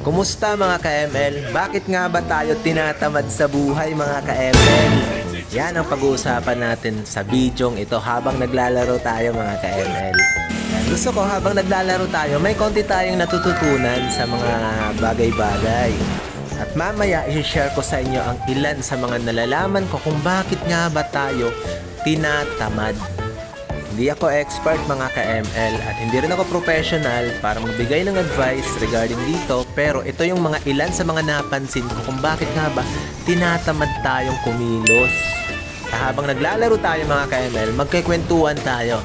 Kumusta mga ka-ML? Bakit nga ba tayo tinatamad sa buhay mga ka-ML? Yan ang pag-uusapan natin sa bidyong ito habang naglalaro tayo mga ka-ML. Yan, gusto ko habang naglalaro tayo, may konti tayong natututunan sa mga bagay-bagay. At mamaya, i-share ko sa inyo ang ilan sa mga nalalaman ko kung bakit nga ba tayo tinatamad. Hindi ako expert mga ka-ML at hindi rin ako professional para magbigay ng advice regarding dito, pero ito yung mga ilan sa mga napansin ko kung bakit nga ba tinatamad tayong kumilos. Habang naglalaro tayo mga ka-ML, magkikwentuhan tayo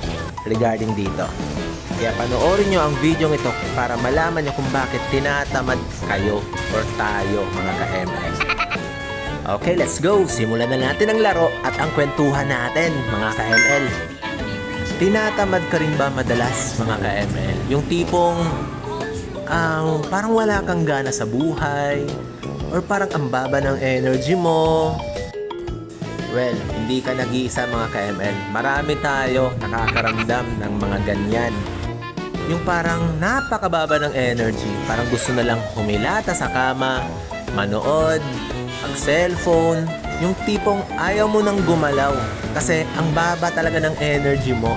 regarding dito. Kaya panoorin nyo ang video ito para malaman nyo kung bakit tinatamad kayo or tayo mga ka-ML. Okay, let's go! Simulan na natin ang laro at ang kwentuhan natin mga ka-ML. Tinatamad ka rin ba madalas mga ka-ML? Yung tipong parang wala kang gana sa buhay or parang ang baba ng energy mo. Well, hindi ka nag-iisa mga ka-ML. Marami tayo nakakaramdam ng mga ganyan. Yung parang napakababa ng energy. Parang gusto na lang humilata sa kama, manood, mag-cellphone. Yung tipong ayaw mo nang gumalaw kasi ang baba talaga ng energy mo.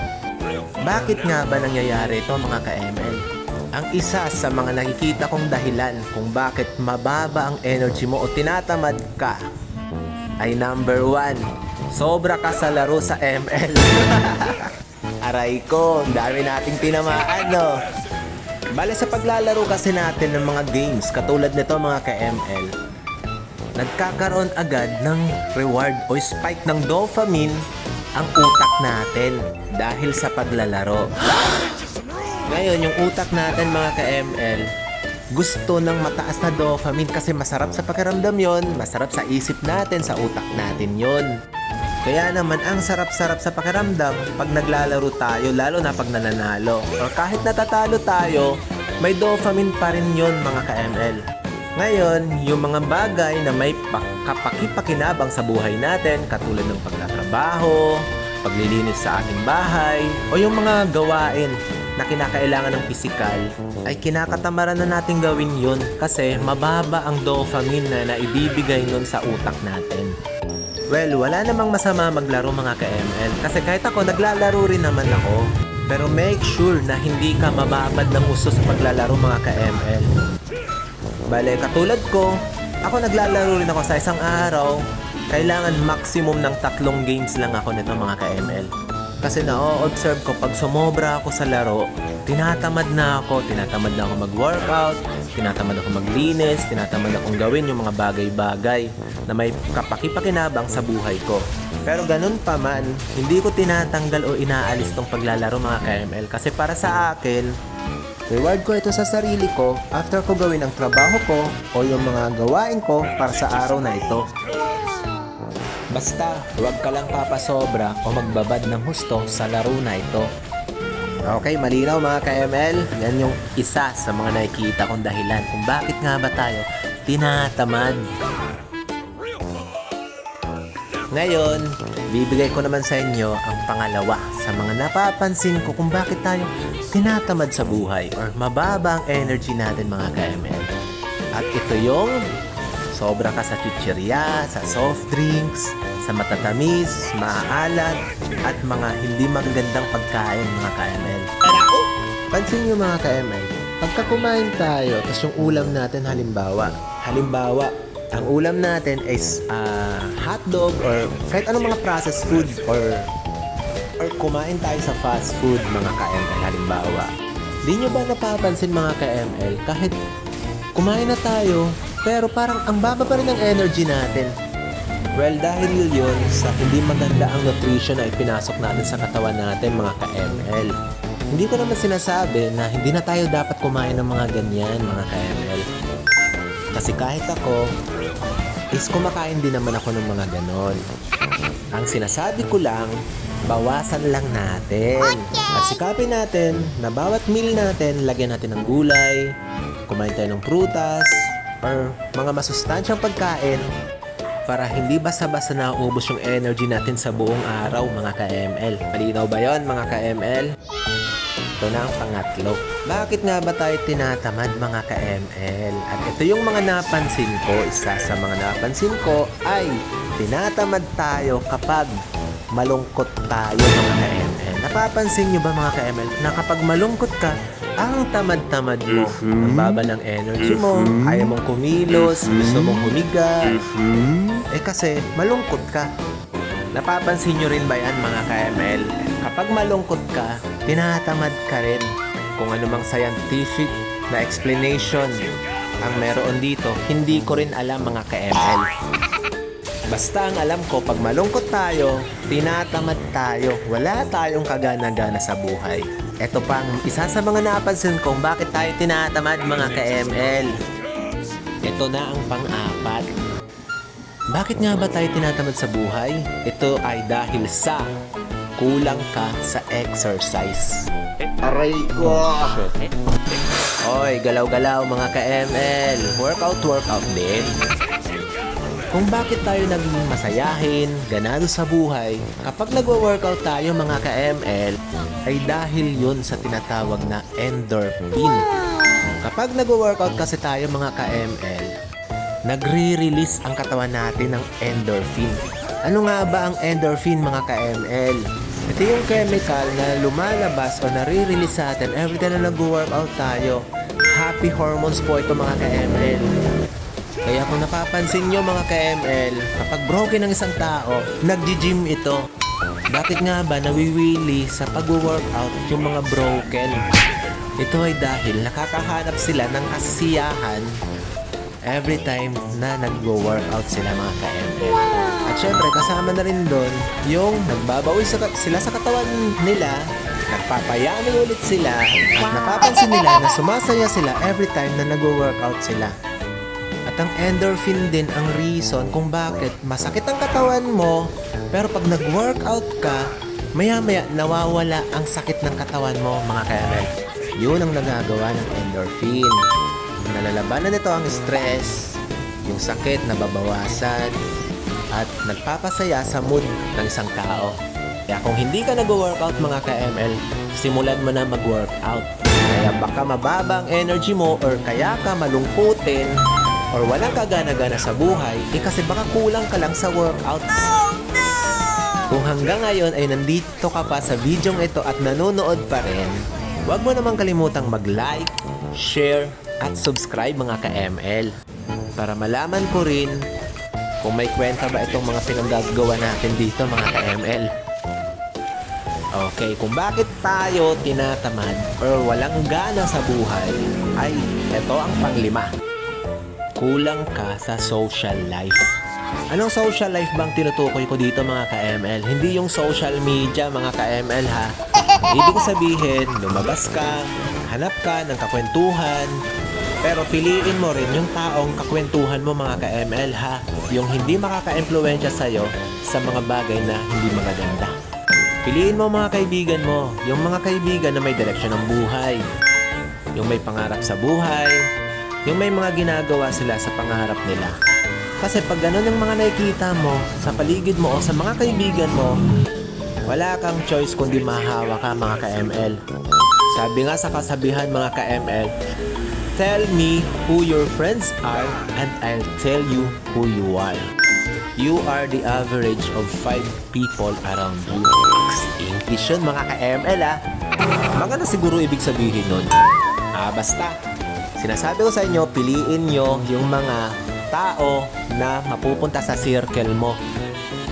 Bakit nga ba nangyayari ito mga ka-ML? Ang isa sa mga nakikita kong dahilan kung bakit mababa ang energy mo o tinatamad ka ay number 1, sobra ka sa laro sa ML. Aray ko, ang dami nating tinamaan, no? Bale sa paglalaro kasi natin ng mga games katulad nito mga ka-ML, nagkakaroon agad ng reward o spike ng dopamine ang utak natin dahil sa paglalaro. Ngayon, yung utak natin mga ka-ML, gusto ng mataas na dopamine kasi masarap sa pakiramdam yon, masarap sa isip natin, sa utak natin yon. Kaya naman, ang sarap-sarap sa pakiramdam pag naglalaro tayo, lalo na pag nananalo. Or kahit natatalo tayo, may dopamine pa rin yon mga ka-ML. Ngayon, yung mga bagay na may kapakipakinabang sa buhay natin, katulad ng pagtatrabaho, paglilinis sa ating bahay, o yung mga gawain na kinakailangan ng pisikal, ay kinakatamaran na natin gawin yun kasi mababa ang dopamine na naibibigay nun sa utak natin. Well, wala namang masama maglaro mga ka-ML kasi kahit ako, naglalaro rin naman ako. Pero make sure na hindi ka mababad ng uso sa paglalaro mga ka-ML. Bale, katulad ko, ako naglalaro rin ako sa isang araw. Kailangan maximum ng 3 games lang ako nito mga ka-ML. Kasi na-observe ko pag sumobra ako sa laro, tinatamad na ako mag-workout, tinatamad ako maglinis, tinatamad akong gawin yung mga bagay-bagay na may kapakipakinabang sa buhay ko. Pero ganun pa man, hindi ko tinatanggal o inaalis tong paglalaro mga ka-ML kasi para sa akin, reward ko ito sa sarili ko after ko gawin ang trabaho ko o yung mga gawain ko para sa araw na ito. Basta, huwag ka lang papasobra o magbabad ng husto sa laro na ito. Okay, malinaw mga ka-ML. Yan yung isa sa mga nakikita kong dahilan kung bakit nga ba tayo tinatamad. Ngayon, bibigay ko naman sa inyo ang pangalawa sa mga napapansin ko kung bakit tayo tinatamad sa buhay or mababa ang energy natin mga ka-ML. At ito yung sobra ka sa chichirya, sa soft drinks, sa matatamis, maaalat, at mga hindi magagandang pagkain mga ka-ML. Pansin nyo mga ka-ML, pagka kumain tayo, tapos yung ulam natin halimbawa, ang ulam natin is hotdog or kahit anong mga processed food or kumain tayo sa fast food mga ka-ML halimbawa. Di nyo ba napapansin mga ka-ML, kahit kumain na tayo, pero parang ang baba pa rin ng energy natin. Well, dahil yun sa hindi maganda ang nutrition na ipinasok natin sa katawan natin mga ka-ML. Hindi ko naman sinasabi na hindi na tayo dapat kumain ng mga ganyan mga ka-ML. Kasi kahit ako, is kumakain din naman ako ng mga ganon. Ang sinasabi ko lang, bawasan lang natin. At sikapin natin na bawat meal natin, lagyan natin ng gulay, kumain tayo ng prutas, or mga masustansyang pagkain para hindi basta-basta nauubos yung energy natin sa buong araw mga ka-ML. Malinaw ba yon mga ka-ML? ito na ang pangatlo. Bakit nga ba tayo tinatamad mga ka-ML? At ito yung mga napansin ko. Isa sa mga napansin ko ay tinatamad tayo kapag malungkot tayo mga ka-ML. Napapansin nyo ba mga ka-ML na kapag malungkot ka, ang tamad-tamad mo, ang baba ng energy mo, ayaw mong kumilos, gusto mong humiga, kasi malungkot ka. Napapansin nyo rin ba yan mga ka-ML? Kapag malungkot ka, tinatamad ka rin. Kung anumang scientific na explanation ang meron dito, hindi ko rin alam mga ka-ML. Basta ang alam ko, pag malungkot tayo, tinatamad tayo. Wala tayong kagana-gana sa buhay. Ito pang isa sa mga napansin kong bakit tayo tinatamad mga ka-ML. Ito na ang pang-apat. Bakit nga ba tayo tinatamad sa buhay? Ito ay dahil sa kulang ka sa exercise. Aray ko! Oy, galaw-galaw mga ka-ML. Workout din. Kung bakit tayo naging masayahin, ganado sa buhay, kapag nagwo-workout tayo mga ka-ML, ay dahil yun sa tinatawag na endorphin. Kapag nagwo-workout kasi tayo mga ka-ML, nagre-release ang katawan natin ng endorphin. Ano nga ba ang endorphin mga ka-ML? Ito yung chemical na lumalabas o nare-release sa atin every time na nagwo-workout tayo. Happy hormones po ito mga ka-ML. Kaya kung napapansin nyo mga ka-ML, kapag broken ng isang tao, nag-gym ito. Bakit nga ba nawiwili sa pag-workout yung mga broken? Ito ay dahil nakakahanap sila ng kasiyahan every time na nag-workout sila mga ka-ML. At syempre kasama na rin doon yung nagbabawi sila sa katawan nila, nagpapayami ulit sila, at napapansin nila na sumasaya sila every time na nag-workout sila. At ang endorphin din ang reason kung bakit masakit ang katawan mo, pero pag nag-workout ka, maya-maya nawawala ang sakit ng katawan mo mga ka-ML. Yun ang nagagawa ng endorphin. Nalalabanan nito ang stress, yung sakit na babawasan, at nagpapasaya sa mood ng isang tao. Kaya kung hindi ka nag-workout mga ka-ML, simulan mo na mag-workout. Kaya baka mababa ang energy mo or kaya ka malungkutin or walang kagana-gana sa buhay, kasi baka kulang ka lang sa workout. Kung hanggang ngayon ay nandito ka pa sa videong ito at nanonood pa rin, huwag mo namang kalimutang mag-like, share, at subscribe mga ka-ML para malaman ko rin kung may kwenta ba itong mga pinanggagawa natin dito mga ka-ML. Okay, kung bakit tayo tinatamad or walang gana sa buhay, ay ito ang panglima. Kulang ka sa social life. Anong social life bang tinutukoy ko dito mga ka-ML? Hindi yung social media mga ka-ML ha. Ibig sabihin, lumabas ka, hanap ka ng kakwentuhan, pero piliin mo rin yung taong kakwentuhan mo mga ka-ML ha. Yung hindi makaka-impluwensya sa'yo sa mga bagay na hindi magaganda. Piliin mo mga kaibigan mo, yung mga kaibigan na may direksyon ng buhay, yung may pangarap sa buhay, yung may mga ginagawa sila sa pangarap nila. Kasi pag ganun yung mga nakikita mo sa paligid mo o sa mga kaibigan mo, wala kang choice kundi mahahawa ka mga ka-ML. Sabi nga sa kasabihan mga ka-ML, tell me who your friends are and I'll tell you who you are. You are the average of 5 people around you. English yun mga ka-ML ha. Maganda siguro ibig sabihin nun. Basta, sinasabi ko sa inyo, piliin nyo yung mga tao na mapupunta sa circle mo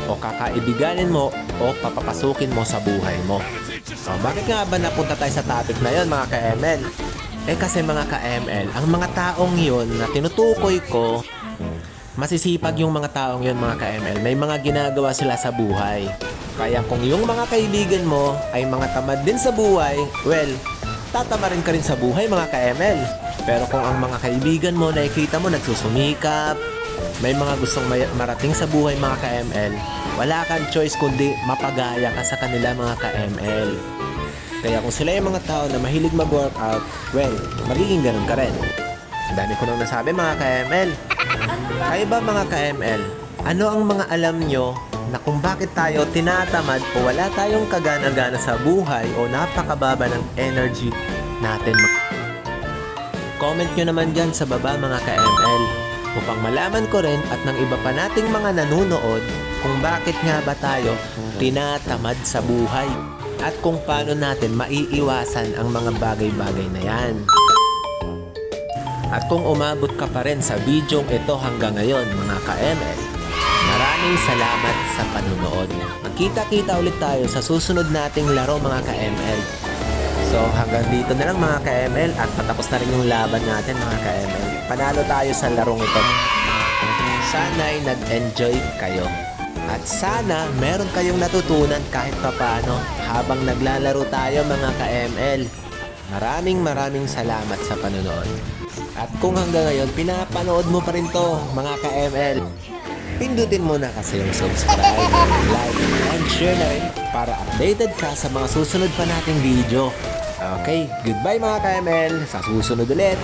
o kakaibiganin mo o papapasukin mo sa buhay mo. Bakit nga ba napunta tayo sa topic na yon mga ka-ML? Kasi mga ka-ML, ang mga taong yon na tinutukoy ko, masisipag yung mga taong yon mga ka-ML. May mga ginagawa sila sa buhay. Kaya kung yung mga kaibigan mo ay mga tamad din sa buhay, well, tatama rin ka rin sa buhay mga ka-ML. Pero kung ang mga kaibigan mo, nakikita mo nagsusumikap, may mga gustong marating sa buhay mga ka-ML, wala kang choice kundi mapagaya ka sa kanila mga ka-ML. Kaya kung sila yung mga tao na mahilig mag-workout, well, magiging ganun ka rin. Dami ko nang nasabi mga ka-ML. Kayo ba mga ka-ML, ano ang mga alam nyo na kung bakit tayo tinatamad o wala tayong kagana-gana sa buhay o napakababa ng energy natin. Comment nyo naman dyan sa baba mga ka-ML upang malaman ko rin at ng iba pa nating mga nanunood kung bakit nga ba tayo tinatamad sa buhay at kung paano natin maiiwasan ang mga bagay-bagay na yan. At kung umabot ka pa rin sa bidyong ito hanggang ngayon mga ka-ML, maraming salamat sa panunood. Magkita-kita ulit tayo sa susunod nating laro mga ka-ML. So hanggang dito na lang mga ka-ML at patapos na rin yung laban natin mga ka-ML. Panalo tayo sa larong ito. Sana'y nag-enjoy kayo. At sana meron kayong natutunan kahit papaano habang naglalaro tayo mga ka-ML. Maraming salamat sa panonood. At kung hanggang ngayon pinapanood mo pa rin to mga ka-ML, pindutin mo na kasi yung subscribe, like, and share na rin para updated ka sa mga susunod pa nating video. Okay, goodbye mga ka-ML, sa susunod ulit.